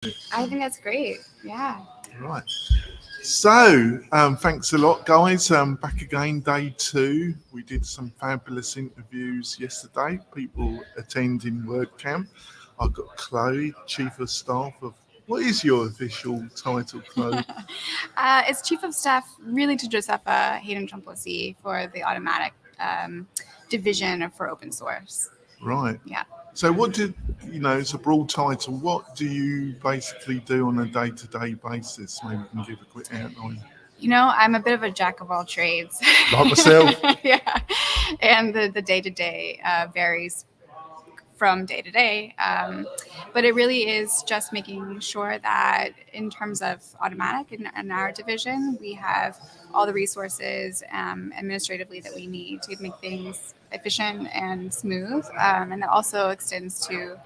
I think that's great. Yeah. Right. So, thanks a lot, guys. Back again, day two. We did some fabulous interviews yesterday. People attending WordCamp. I've got Chloe, Chief of Staff of. What is your official title, Chloe? It's Chief of Staff really to Giuseppa Hayden Tromposi for the Automattic division for open source. Right. Yeah. So, what did it's a broad title. What do you basically do on a day-to-day basis? Maybe you can give a quick outline. I'm a bit of a jack of all trades. Like myself. Yeah. And the day-to-day varies from day to day. But it really is just making sure that in terms of Automattic in our division, we have all the resources administratively that we need to make things efficient and smooth. And that also extends to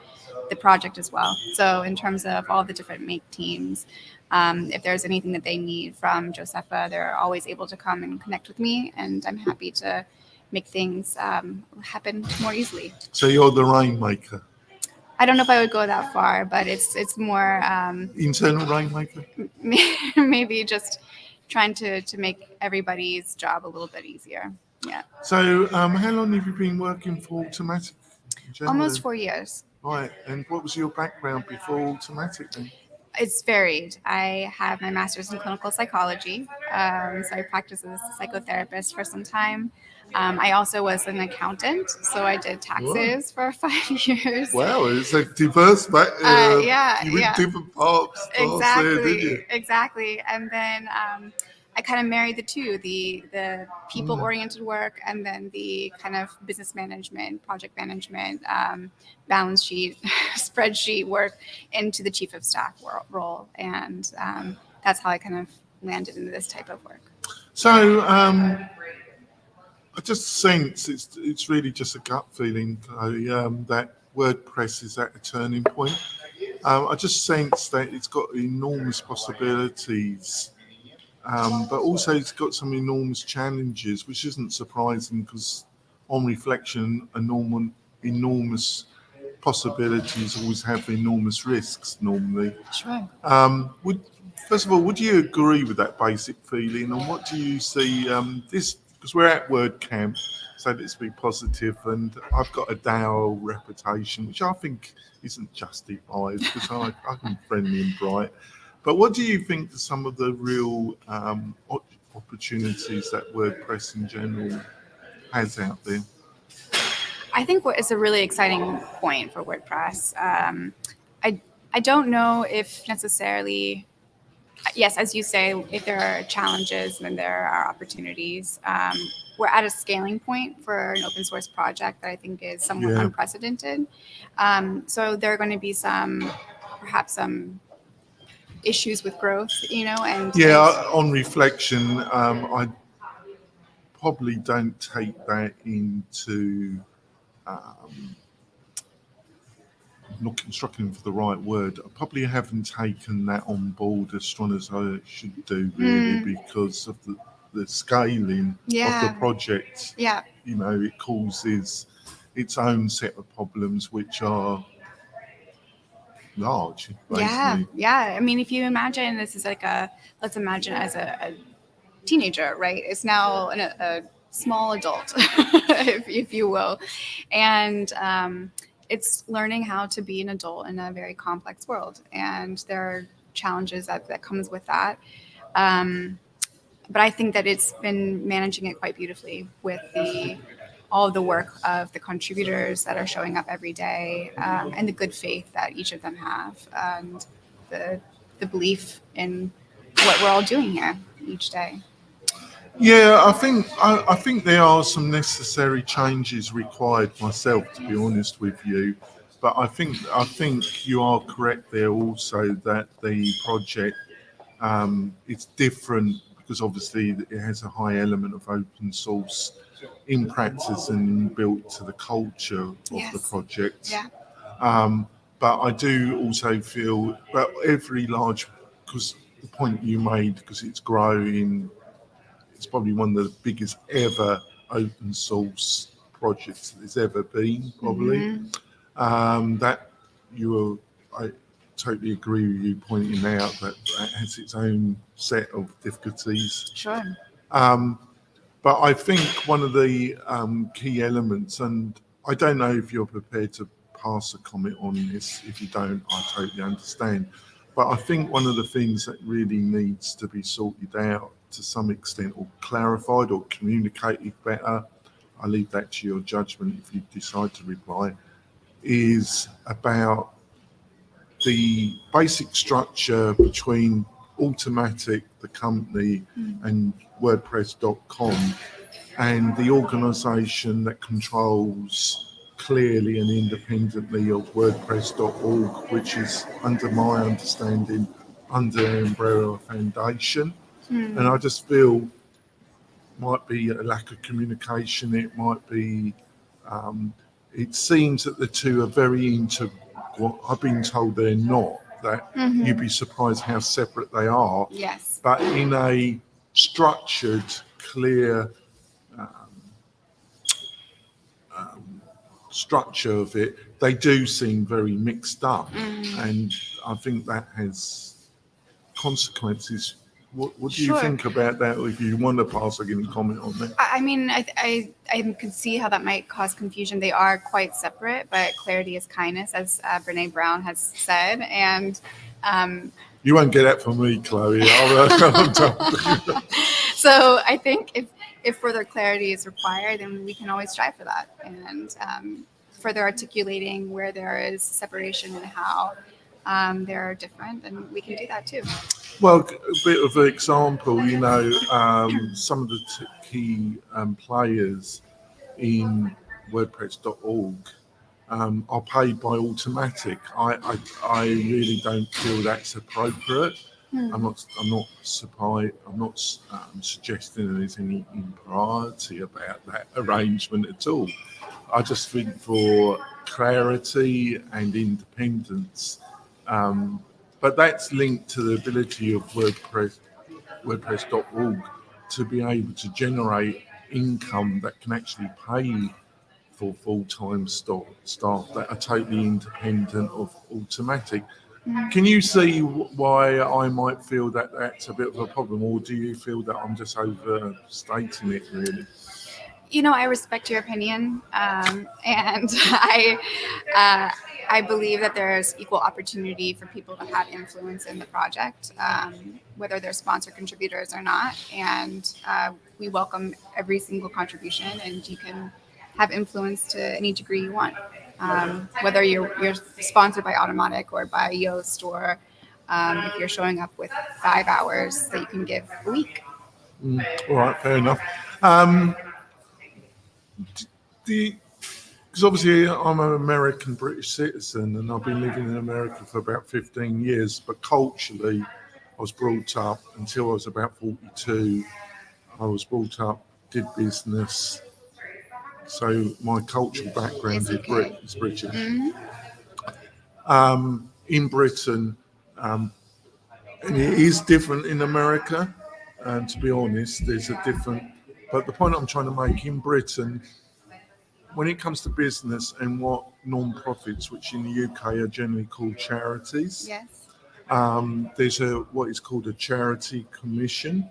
the project as well. So in terms of all the different make teams, if there's anything that they need from Giuseppa, they're always able to come and connect with me, and I'm happy to make things happen more easily. So you're the rainmaker. I don't know if I would go that far, but it's more Internal rainmaker. maybe just trying to make everybody's job a little bit easier. Yeah. So, how long have you been working for Automattic? Almost 4 years. Right. And what was your background before Automattic then? It's varied. I have my master's in clinical psychology, so I practiced as a psychotherapist for some time. I also was an accountant, so I did taxes for 5 years. Wow, it's a diverse Yeah, you went yeah. different parts there, did you? Exactly. And then I kind of married the two, the people-oriented work and then the kind of business management, project management, balance sheet, spreadsheet work into the chief of staff role. And that's how I kind of landed into this type of work. So, I just sense it's really just a gut feeling that WordPress is at a turning point. I just sense that it's got enormous possibilities, but also it's got some enormous challenges, which isn't surprising because, on reflection, enormous possibilities always have enormous risks normally. Sure. Would First of all, would you agree with that basic feeling, and what do you see this? Because we're at WordCamp, so let's be positive. And I've got a dour reputation, which I think isn't justified because I'm friendly and bright. But what do you think are some of the real opportunities that WordPress in general has out there? I think it's a really exciting point for WordPress. I I don't know if necessarily, yes, as you say, if there are challenges, then there are opportunities. We're at a scaling point for an open source project that I think is somewhat unprecedented. So there are going to be perhaps some issues with growth, and on reflection, I probably don't take that into not struggling for the right word. I probably haven't taken that on board as strong as I should do, really, because of the scaling of the project. Yeah. It causes its own set of problems, which are large, basically. Yeah. I mean, if you imagine this is let's imagine as a teenager, right? It's now a small adult, if you will. And it's learning how to be an adult in a very complex world. And there are challenges that comes with that. But I think that it's been managing it quite beautifully with all of the work of the contributors that are showing up every day, and the good faith that each of them have, and the belief in what we're all doing here each day. Yeah, I think there are some necessary changes required myself, to be honest with you. But I think you are correct there also that the project it's different because obviously it has a high element of open source in practice and built to the culture of the project. Yeah. But I do also feel that every large, because the point you made, because it's growing, it's probably one of the biggest ever open source projects there's ever been, probably. That you were, totally agree with you pointing out that that has its own set of difficulties. Sure. But I think one of the key elements, and I don't know if you're prepared to pass a comment on this. If you don't, I totally understand. But I think one of the things that really needs to be sorted out to some extent, or clarified or communicated better, I leave that to your judgment if you decide to reply, is about the basic structure between Automattic, the company, and WordPress.com, and the organisation that controls clearly and independently of WordPress.org, which is, under my understanding, under Umbrella Foundation. And I just feel might be a lack of communication. It might be. It seems that the two are very into what I've been told they're not. That you'd be surprised how separate they are. Yes. But in a structured, clear structure of it, they do seem very mixed up, and I think that has consequences. What do you Sure. think about that? If you want to pass any comment on that. I mean, I could see how that might cause confusion. They are quite separate, but clarity is kindness, as Brene Brown has said. And You won't get that from me, Chloe. I'm told. so I think if further clarity is required, then we can always strive for that. And further articulating where there is separation and how they're different, then we can do that too. Well, a bit of an example, some of the key players in WordPress.org are paid by Automattic. I really don't feel that's appropriate. I'm not surprised. I'm not suggesting there's any impropriety about that arrangement at all. I just think for clarity and independence. But that's linked to the ability of WordPress.org to be able to generate income that can actually pay for full-time staff that are totally independent of Automattic. Can you see why I might feel that that's a bit of a problem, or do you feel that I'm just overstating it really? I respect your opinion, and I believe that there's equal opportunity for people to have influence in the project, whether they're sponsor contributors or not. And we welcome every single contribution, and you can have influence to any degree you want, whether you're sponsored by Automattic or by Yoast, or if you're showing up with 5 hours that you can give a week. All right, fair enough. Because obviously I'm an American British citizen and I've been living in America for about 15 years, but culturally I was brought up until I was about 42. I was brought up, did business, so my cultural background is British. In Britain, and it is different in America, and to be honest, there's a different, but the point I'm trying to make, in Britain, when it comes to business and what non-profits, which in the UK are generally called charities, Yes. there's what is called a charity commission.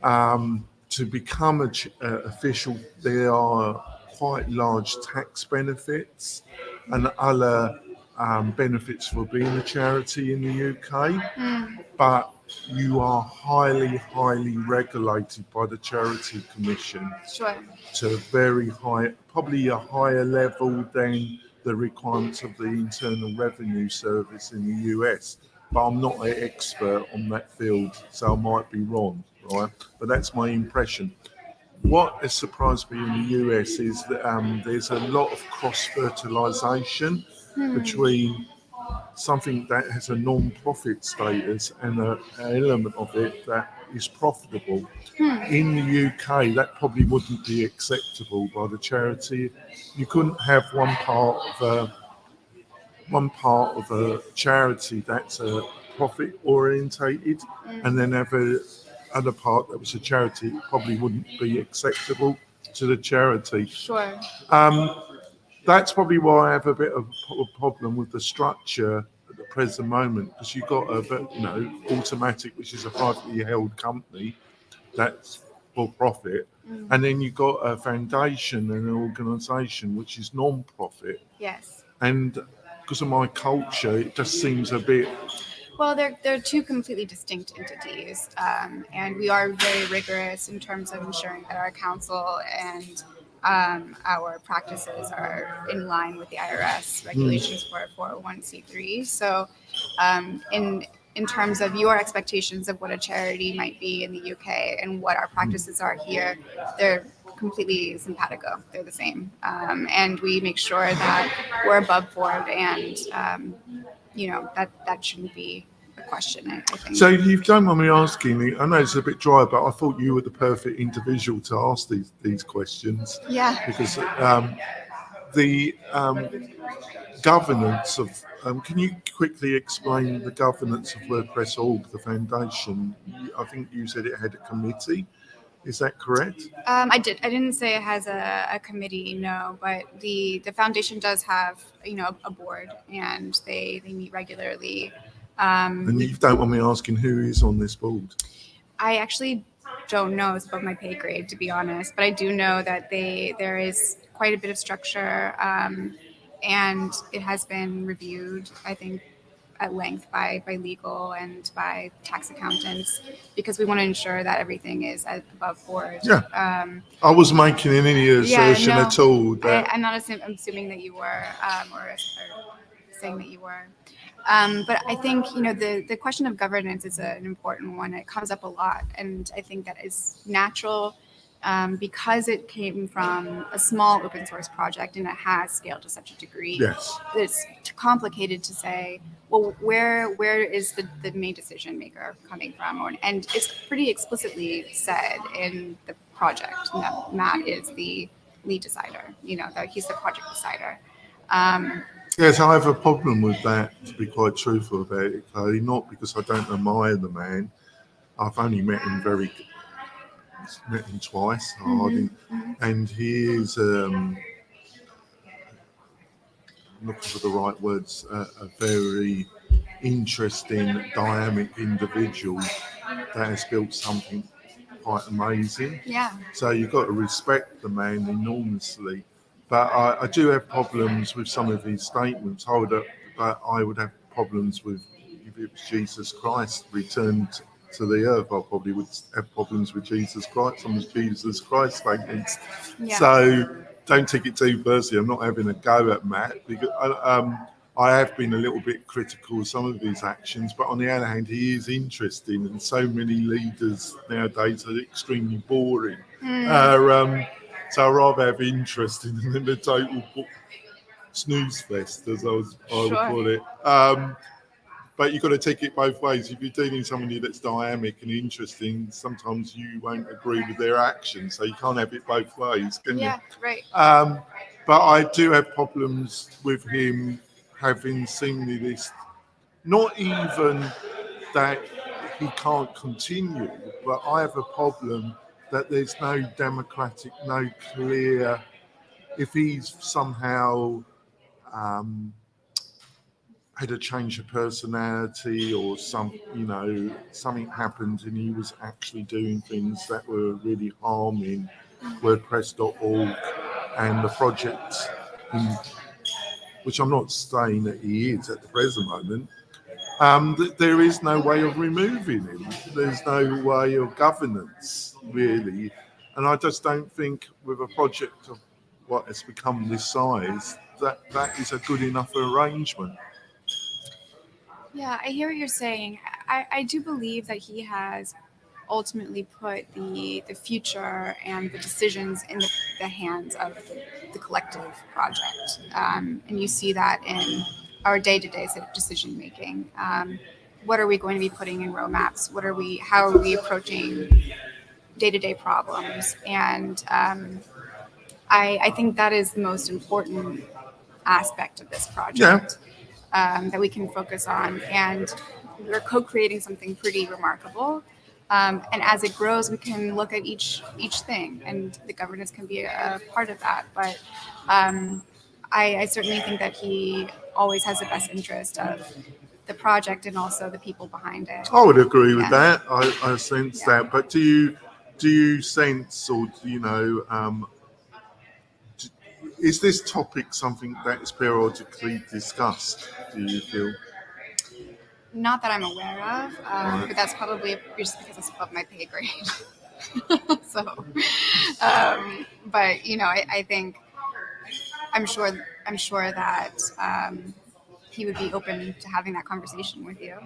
To become official, there are quite large tax benefits and other benefits for being a charity in the UK, but you are highly, highly regulated by the Charity Commission. Sure. To very high, probably a higher level than the requirements of the Internal Revenue Service in the US. But I'm not an expert on that field, so I might be wrong, right? But that's my impression. What has surprised me in the US is that there's a lot of cross-fertilization between something that has a non-profit status and an element of it that is profitable. In the UK, that probably wouldn't be acceptable by the charity. You couldn't have one part of a charity that's profit orientated, and then have other part that was a charity. It probably wouldn't be acceptable to the charity. Sure. That's probably why I have a bit of a problem with the structure, the present moment, because you've got Automattic, which is a privately held company that's for profit, and then you've got a foundation and an organisation which is non-profit. Yes. And because of my culture, it just seems a bit. Well, they're two completely distinct entities, and we are very rigorous in terms of ensuring that our council and our practices are in line with the IRS regulations for 401c3. So, in terms of your expectations of what a charity might be in the UK and what our practices are here, they're completely simpatico. They're the same, and we make sure that we're above board, and that shouldn't be a question. I think. So you don't mind me asking, I know it's a bit dry, but I thought you were the perfect individual to ask these questions. Yeah. Because the governance of, can you quickly explain the governance of WordPress.org, the foundation? I think you said it had a committee. Is that correct? I did. I didn't say it has a committee, no, but the foundation does have, a board, and they meet regularly. And you don't want me asking who is on this board? I actually don't know. It's above my pay grade, to be honest, but I do know that there is quite a bit of structure, and it has been reviewed, I think, at length by legal and by tax accountants, because we want to ensure that everything is above board. Yeah. I wasn't making any assertion at all. I'm not assuming that you were, or saying that you were. But I think, the question of governance is an important one. It comes up a lot, and I think that is natural, because it came from a small open source project and it has scaled to such a degree. Yes. It's complicated to say, well, where is the main decision maker coming from? And it's pretty explicitly said in the project that Matt is the lead decider, that he's the project decider. Yes, I have a problem with that, to be quite truthful about it, Chloe. Not because I don't admire the man. I've only met him twice, and he is, looking for the right words, a very interesting, dynamic individual that has built something quite amazing. Yeah. So you've got to respect the man enormously. But I do have problems with some of his statements. I would have problems with, if it was Jesus Christ returned to the earth, I probably would have problems with Jesus Christ, some of Jesus Christ statements. Yeah. So don't take it too personally. I'm not having a go at Matt, because I have been a little bit critical of some of his actions, but on the other hand, he is interesting, and so many leaders nowadays are extremely boring. So I'd rather have interesting than the total snooze fest, as I would call it. But you've got to take it both ways. If you're dealing with somebody that's dynamic and interesting, sometimes you won't agree with their actions. So you can't have it both ways, can you? Yeah, right. But I do have problems with him having seemingly this, not even that he can't continue, but I have a problem that there's no democratic, no clear, if he's somehow had a change of personality, or something happened and he was actually doing things that were really harming WordPress.org and the project, which I'm not saying that he is at the present moment. There is no way of removing him. There's no way of governance, really. And I just don't think with a project of what has become this size, that is a good enough arrangement. Yeah, I hear what you're saying. I do believe that he has ultimately put the future and the decisions in the hands of the collective project. And you see that in our day-to-day decision making. What are we going to be putting in roadmaps? How are we approaching day-to-day problems? And I think that is the most important aspect of this project. That we can focus on, and we're co-creating something pretty remarkable. And as it grows, we can look at each thing, and the governance can be a part of that. But I certainly think that he always has the best interest of the project and also the people behind it. I would agree with Yeah. that. I sense Yeah. that. But do you sense, or is this topic something that is periodically discussed? Do you feel? Not that I'm aware of, Right. but that's probably just because it's above my pay grade. So, but I think I'm sure that he would be open to having that conversation with you.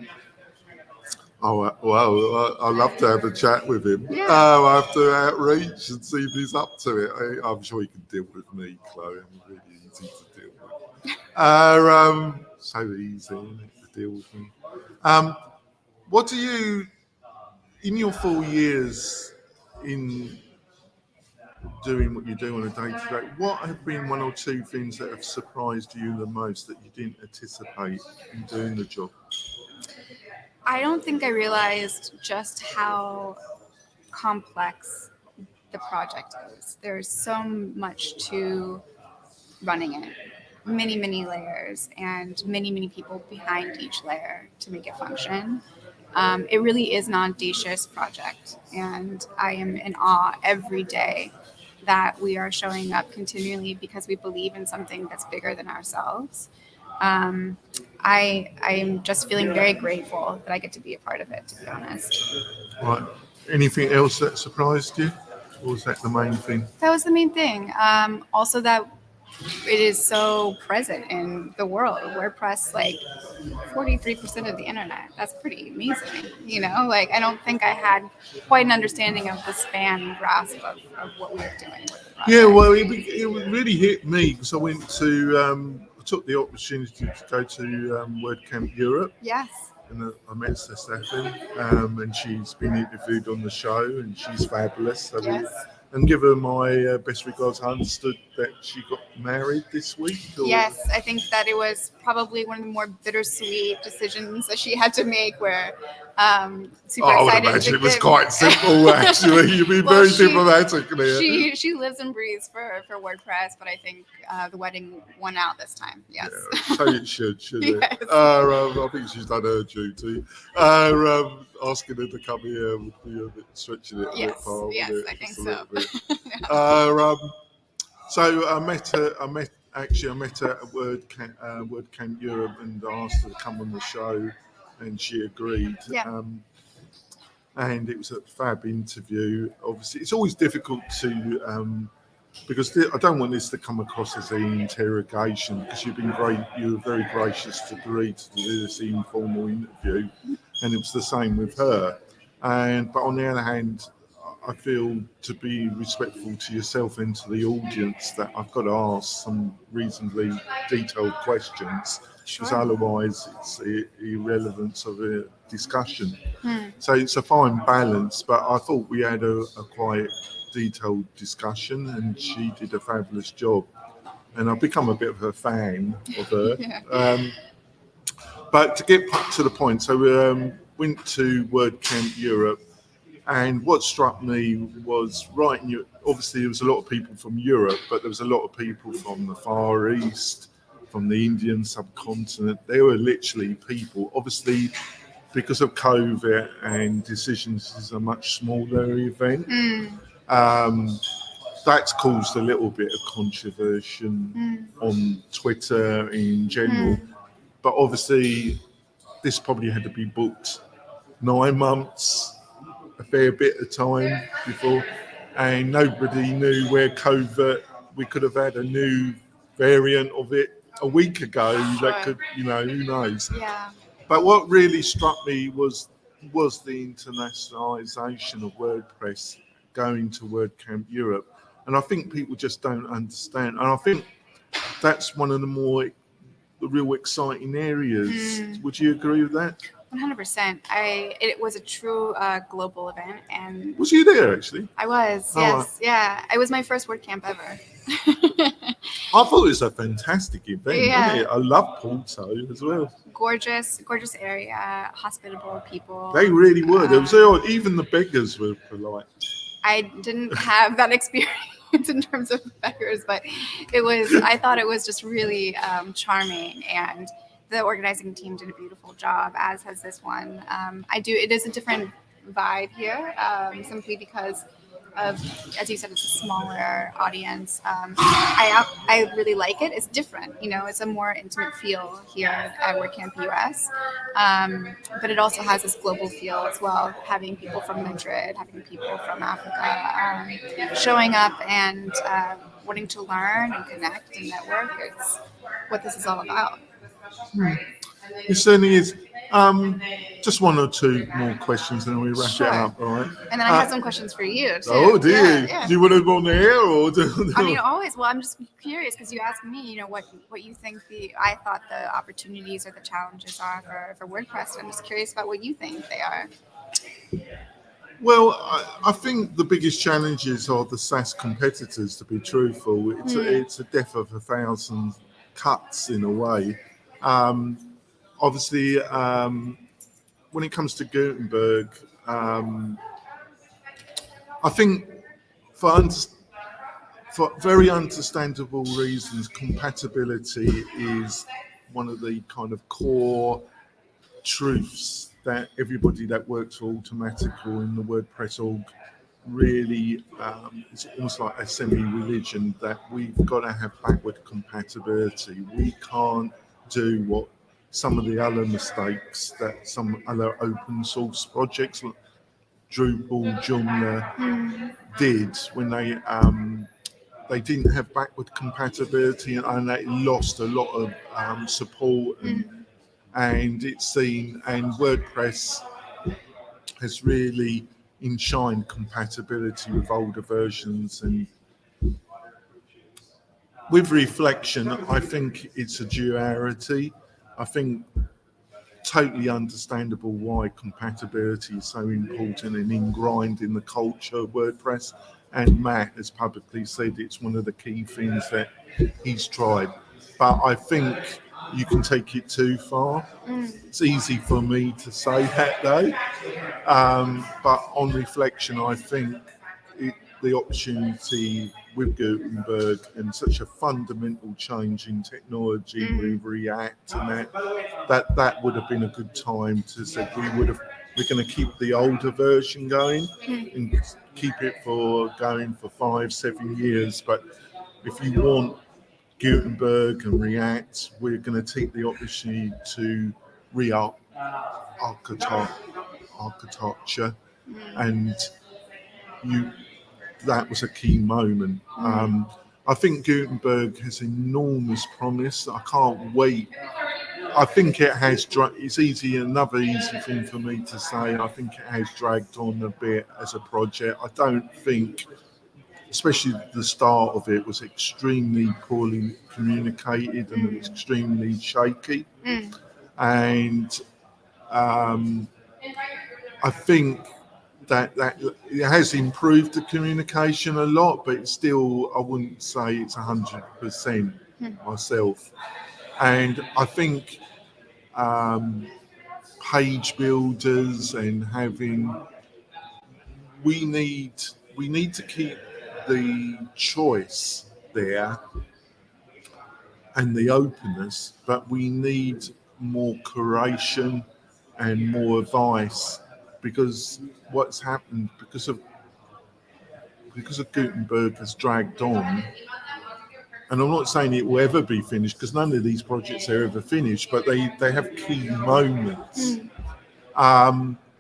Oh, well, I'd love to have a chat with him. Yeah. I have to outreach and see if he's up to it. I'm sure he can deal with me, Chloe. I'm really easy to deal with. So easy, isn't it, to deal with me. What do you, in your 4 years in doing what you do on a day-to-day, what have been one or two things that have surprised you the most that you didn't anticipate in doing the job? I don't think I realized just how complex the project is. There's so much to running it, many layers, and many people behind each layer to make it function. It really is an audacious project, and I am in awe every day that we are showing up continually because we believe in something that's bigger than ourselves. Um, I am just feeling very grateful that I get to be a part of it, to be honest. Right. Anything else that surprised you? Or was that the main thing? That was the main thing. Also, that it is so present in the world. WordPress, like 43% of the internet. That's pretty amazing. Like I don't think I had quite an understanding of the span and grasp of what we were doing with the project. Yeah, well, it really hit me because I took the opportunity to go to WordCamp Europe, Yes. and I met Stefan, and she's been interviewed on the show, and she's fabulous. So Yes. and give her my best regards. I understood that she got married this week. Yes, I think that it was probably one of the more bittersweet decisions that she had to make. Where super I would excited. imagine it was quite simple, actually. You've been very diplomatic there. She lives and breathes for WordPress, but I think the wedding won out this time. Yes. Yeah, so it should it? Yes. I think she's done her duty. Asking her to come here would be a bit stretching it a bit far. Yes, Wouldn't it? I think Just a so. little bit. So I met her. I met her at WordCamp Europe and asked her to come on the show, and she agreed. Yeah. And it was a fab interview. Obviously, it's always difficult to because I don't want this to come across as an interrogation, because you were very gracious to agree to do this informal interview, and it was the same with her. But on the other hand, I feel, to be respectful to yourself and to the audience, that I've got to ask some reasonably detailed questions, because otherwise it's the irrelevance of a discussion. So it's a fine balance, but I thought we had a quite detailed discussion, and she did a fabulous job, and I've become a bit of a fan of her. Yeah. But to get to the point, so we went to WordCamp Europe, and what struck me was, obviously there was a lot of people from Europe, but there was a lot of people from the Far East, from the Indian subcontinent. There were literally people, obviously because of COVID and Decisions is a much smaller event. That's caused a little bit of controversy on Twitter in general. But obviously, this probably had to be booked 9 months, a fair bit of time before, and nobody knew where COVID. We could have had a new variant of it a week ago. That could, who knows? Yeah. But what really struck me was the internationalisation of WordPress going to WordCamp Europe. And I think people just don't understand. And I think that's one of the real exciting areas. Would you agree with that? 100%. It was a true global event, and Was you there, actually? I was. Oh, Yes, yeah. It was my first WordCamp ever. I thought it was a fantastic event, Yeah. wasn't it? I love Porto as well. Gorgeous area, hospitable people. They really were. There was even the beggars were polite. I didn't have that experience in terms of beggars, but I thought it was just really charming, and the organizing team did a beautiful job, as has this one. It is a different vibe here, simply because of, as you said, it's a smaller audience. I really like it. It's different, it's a more intimate feel here at WordCampUS. But it also has this global feel as well, having people from Madrid, having people from Africa showing up and wanting to learn and connect and network. It's what this is all about. It certainly is. Just one or two more questions, and then we wrap Sure. it up. All right. And then I have some questions for you too. Oh, do Yeah, you? yeah. Do you want to go on the air or do? I mean, always. Well, I'm just curious because you asked me, what you think I thought the opportunities or the challenges are for WordPress. I'm just curious about what you think they are. Well, I think the biggest challenges are the SaaS competitors. To be truthful, it's a death of a thousand cuts in a way. Obviously, when it comes to Gutenberg, I think for very understandable reasons, compatibility is one of the kind of core truths that everybody that works for Automattic or in the WordPress org really, it's almost like a semi-religion that we've got to have backward compatibility. We can't do what some of the other mistakes that some other open source projects like Drupal, Joomla did when they didn't have backward compatibility and they lost a lot of support and it's seen, and WordPress has really enshrined compatibility with older versions. And with reflection, I think it's a duality. I think totally understandable why compatibility is so important and ingrained in the culture of WordPress. And Matt has publicly said it's one of the key things that he's tried. But I think you can take it too far. It's easy for me to say that though. But on reflection, I think the opportunity with Gutenberg and such a fundamental change in technology with React and that would have been a good time to say we're going to keep the older version going and keep it going for 5-7 years. But if you want Gutenberg and React, we're going to take the opportunity to architecture, and that was a key moment. I think Gutenberg has enormous promise. I can't wait. I think it has. It's another easy thing for me to say. I think it has dragged on a bit as a project. I don't think, especially the start of it, was extremely poorly communicated and extremely shaky. And I think that it has improved the communication a lot, but it's still, I wouldn't say it's 100% myself. And I think page builders and we need to keep the choice there and the openness, but we need more curation and more advice, because what's happened because of Gutenberg has dragged on. And I'm not saying it will ever be finished, because none of these projects are ever finished, but they have key moments.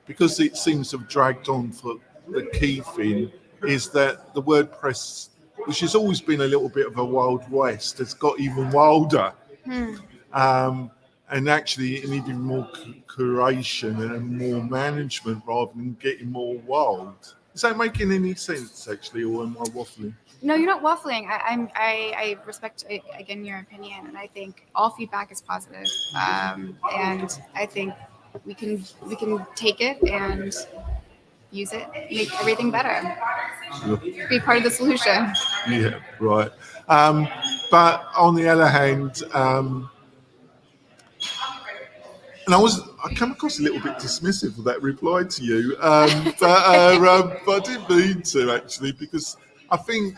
Because it seems to have dragged on, for the key thing is that the WordPress, which has always been a little bit of a wild west, has got even wilder. And actually it needed more curation and more management rather than getting more wild. Is that making any sense, actually, or am I waffling? No, you're not waffling. I respect, again, your opinion, and I think all feedback is positive. And I think we can take it and use it, make everything better. Sure. Be part of the solution. Yeah, right. But on the other hand, and I come across a little bit dismissive of that reply to you, but I didn't mean to, actually, because I think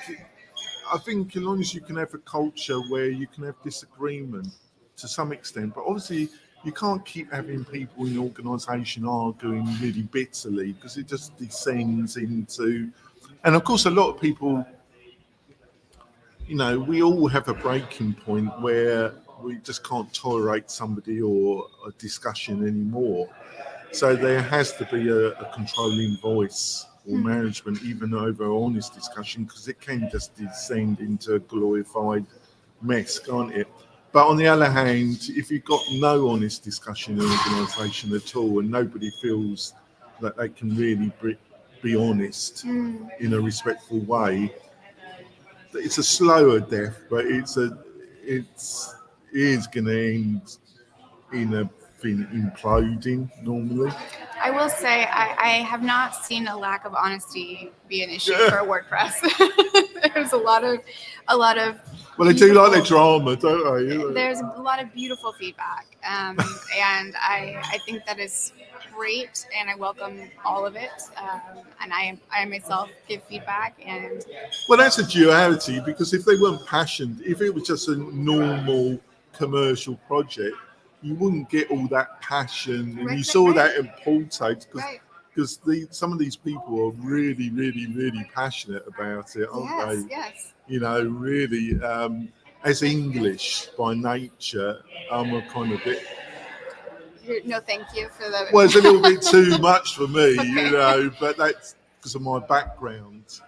as long as you can have a culture where you can have disagreement, to some extent, but obviously you can't keep having people in the organisation arguing really bitterly, because it just descends into, and of course a lot of people, we all have a breaking point where we just can't tolerate somebody or a discussion anymore. So there has to be a controlling voice or management, even over honest discussion, because it can just descend into a glorified mess, can't it? But on the other hand, if you've got no honest discussion in an organisation at all, and nobody feels that they can really be honest in a respectful way, it's a slower death, but it is going to end in a thing imploding normally. I will say I have not seen a lack of honesty be an issue for WordPress. There's a lot of Well, they do like their drama, don't they? There's a lot of beautiful feedback, and I think that is great, and I welcome all of it. And I myself give feedback, and well, that's a duality, because if they weren't passionate, if it was just a normal commercial project, you wouldn't get all that passion, and you saw that in Portage, because some of these people are really, really, really passionate about it, aren't they? Yes. Really, as English by nature, I'm a kind of bit. No, thank you for the. Well, it's a little bit too much for me, Okay. but that's because of my background,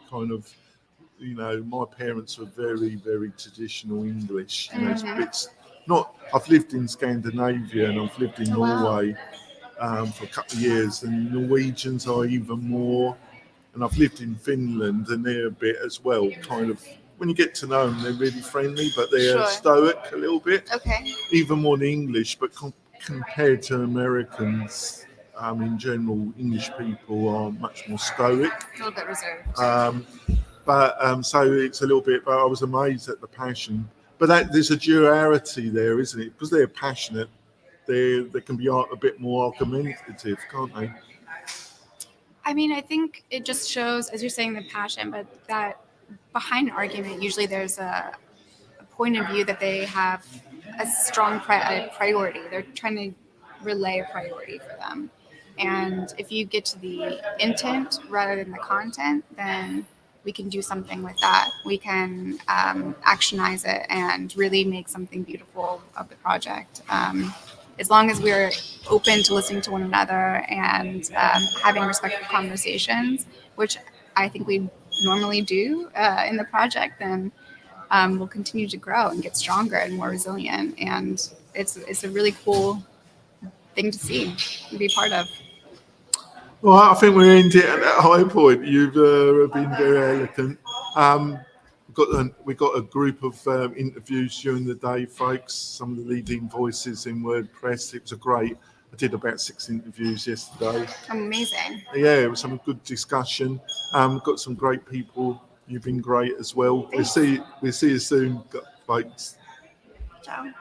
kind of. My parents were very, very traditional English. It's not. I've lived in Scandinavia and I've lived in Norway for a couple of years, and Norwegians are even more. And I've lived in Finland, and they're a bit as well. Kind of, when you get to know them, they're really friendly, but they're stoic a little bit. Okay. Even more than English, but compared to Americans, in general, English people are much more stoic. A little bit reserved. But so it's a little bit. But I was amazed at the passion. But there's a duality there, isn't it? Because they're passionate, they can be a bit more argumentative, can't they? I mean, I think it just shows, as you're saying, the passion, but that behind an argument, usually there's a point of view that they have a strong priority. They're trying to relay a priority for them. And if you get to the intent rather than the content, then we can do something with that. We can actionize it and really make something beautiful of the project. As long as we're open to listening to one another and having respectful conversations, which I think we normally do in the project, then we'll continue to grow and get stronger and more resilient. And it's a really cool thing to see and be part of. Well, I think we're ending at that high point. You've been very eloquent. We got a group of interviews during the day, folks. Some of the leading voices in WordPress. It was great. I did about 6 interviews yesterday. Amazing. Yeah, it was some good discussion. Got some great people. You've been great as well. We'll see you soon, folks. Ciao.